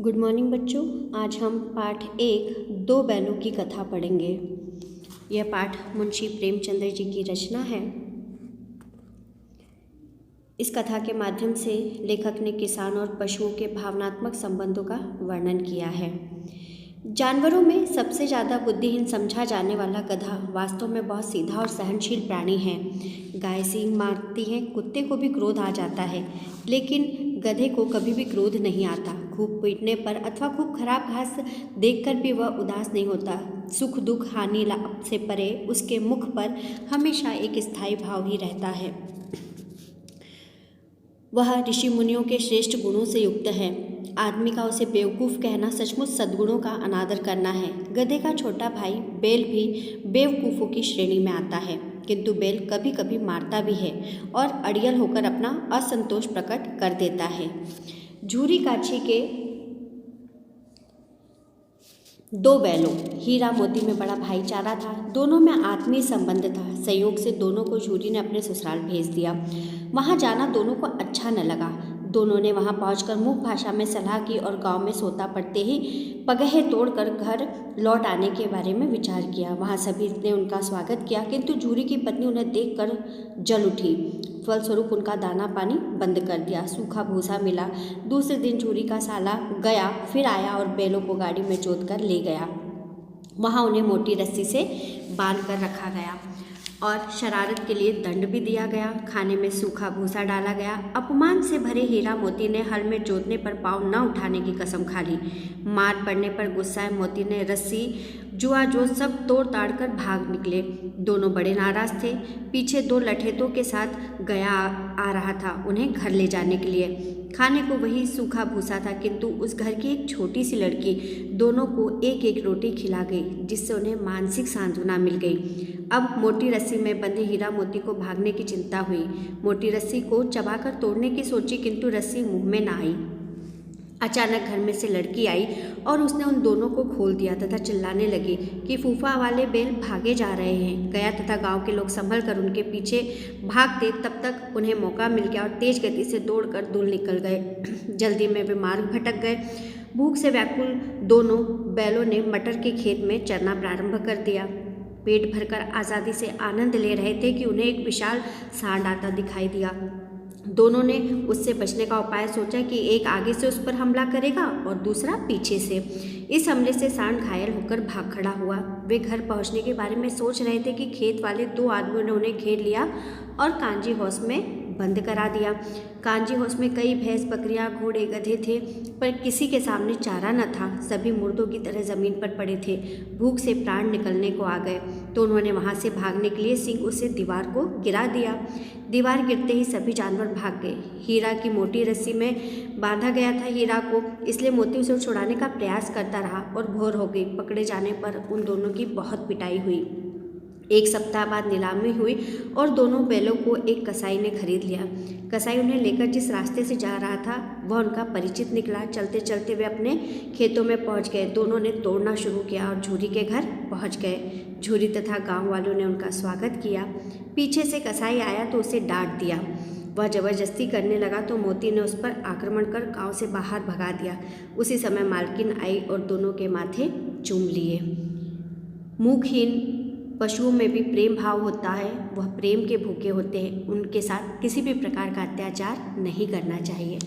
Good morning बच्चों। आज हम पाठ 1 दो बैलों की कथा पढ़ेंगे। यह पाठ मुंशी प्रेमचंद्र जी की रचना है। इस कथा के माध्यम से लेखक ने किसान और पशुओं के भावनात्मक संबंधों का वर्णन किया है। जानवरों में सबसे ज़्यादा बुद्धिहीन समझा जाने वाला गधा वास्तव में बहुत सीधा और सहनशील प्राणी है। गाय सींग मारती है, कुत्ते को भी क्रोध आ जाता है, लेकिन गधे को कभी भी क्रोध नहीं आता। खूब पीटने पर अथवा खूब खराब घास देखकर भी वह उदास नहीं होता। सुख दुख हानि लाभ से परे उसके मुख पर हमेशा एक स्थायी भाव ही रहता है। वह ऋषि मुनियों के श्रेष्ठ गुणों से युक्त है। आदमी का उसे बेवकूफ़ कहना सचमुच सद्गुणों का अनादर करना है। गधे का छोटा भाई बैल भी बेवकूफ़ों की श्रेणी में आता है, किंतु बैल कभी कभी मारता भी है और अड़ियल होकर अपना असंतोष प्रकट कर देता है। झूरी काछी के दो बैलों हीरा मोती में बड़ा भाईचारा था। दोनों में आत्मीय संबंध था। संयोग से दोनों को झूरी ने अपने ससुराल भेज दिया। वहां जाना दोनों को अच्छा न लगा। दोनों ने वहां पहुंचकर मूक भाषा में सलाह की और गांव में सोता पड़ते ही पगहे तोड़कर घर लौट आने के बारे में विचार किया। वहां सभी ने उनका स्वागत किया, किंतु झूरी की पत्नी उन्हें देखकर जल उठी। फलस्वरूप उनका दाना पानी बंद कर दिया। सूखा भूसा मिला। दूसरे दिन झूरी का साला गया, फिर आया और बैलों को गाड़ी में जोत कर ले गया। वहां उन्हें मोटी रस्सी से बांध कर रखा गया और शरारत के लिए दंड भी दिया गया। खाने में सूखा भूसा डाला गया। अपमान से भरे हीरा मोती ने हल में जोतने पर पाँव न उठाने की कसम खा ली। मार पड़ने पर गुस्साए मोती ने रस्सी जुआ जो सब तोड़ ताड़ कर भाग निकले। दोनों बड़े नाराज थे। पीछे दो लठेतों के साथ गया आ रहा था उन्हें घर ले जाने के लिए। खाने को वही सूखा भूसा था, किंतु उस घर की एक छोटी सी लड़की दोनों को एक एक रोटी खिला गई, जिससे उन्हें मानसिक सांत्वना मिल गई। अब मोटी रस्सी में बंधे हीरा मोती को भागने की चिंता हुई। मोटी रस्सी को चबाकर तोड़ने की सोची, किंतु रस्सी मुंह में ना आई। अचानक घर में से लड़की आई और उसने उन दोनों को खोल दिया तथा चिल्लाने लगी कि फूफा वाले बैल भागे जा रहे हैं। गया तथा गांव के लोग संभल कर उनके पीछे भागते, तब तक उन्हें मौका मिल गया और तेज गति से दौड़कर दूर निकल गए। जल्दी में वे मार्ग भटक गए। भूख से व्याकुल दोनों बैलों ने मटर के खेत में चरना प्रारंभ कर दिया। पेट भरकर आज़ादी से आनंद ले रहे थे कि उन्हें एक विशाल सांड आता दिखाई दिया। दोनों ने उससे बचने का उपाय सोचा कि एक आगे से उस पर हमला करेगा और दूसरा पीछे से। इस हमले से सांड घायल होकर भाग खड़ा हुआ। वे घर पहुंचने के बारे में सोच रहे थे कि खेत वाले दो आदमियों ने उन्हें घेर लिया और कांजी हाउस में बंद करा दिया। कांजी हाउस में कई भैंस बकरियां घोड़े गधे थे, पर किसी के सामने चारा न था। सभी मुर्दों की तरह जमीन पर पड़े थे। भूख से प्राण निकलने को आ गए, तो उन्होंने वहां से भागने के लिए सिंह से दीवार को गिरा दिया। दीवार गिरते ही सभी जानवर भाग गए। हीरा की मोटी रस्सी में बांधा गया था हीरा को, इसलिए मोती उसे छुड़ाने का प्रयास करता रहा और भोर हो गई। पकड़े जाने पर उन दोनों की बहुत पिटाई हुई। एक सप्ताह बाद नीलामी हुई और दोनों बैलों को एक कसाई ने खरीद लिया। कसाई उन्हें लेकर जिस रास्ते से जा रहा था वह उनका परिचित निकला। चलते चलते वे अपने खेतों में पहुंच गए। दोनों ने तोड़ना शुरू किया और झूरी के घर पहुंच गए। झूरी तथा गांव वालों ने उनका स्वागत किया। पीछे से कसाई आया तो उसे डांट दिया। वह जबरदस्ती करने लगा तो मोती ने उस पर आक्रमण कर गांव से बाहर भगा दिया। उसी समय मालकिन आई और दोनों के माथे चूम लिए। मुखहीन पशुओं में भी प्रेम भाव होता है। वह प्रेम के भूखे होते हैं। उनके साथ किसी भी प्रकार का अत्याचार नहीं करना चाहिए।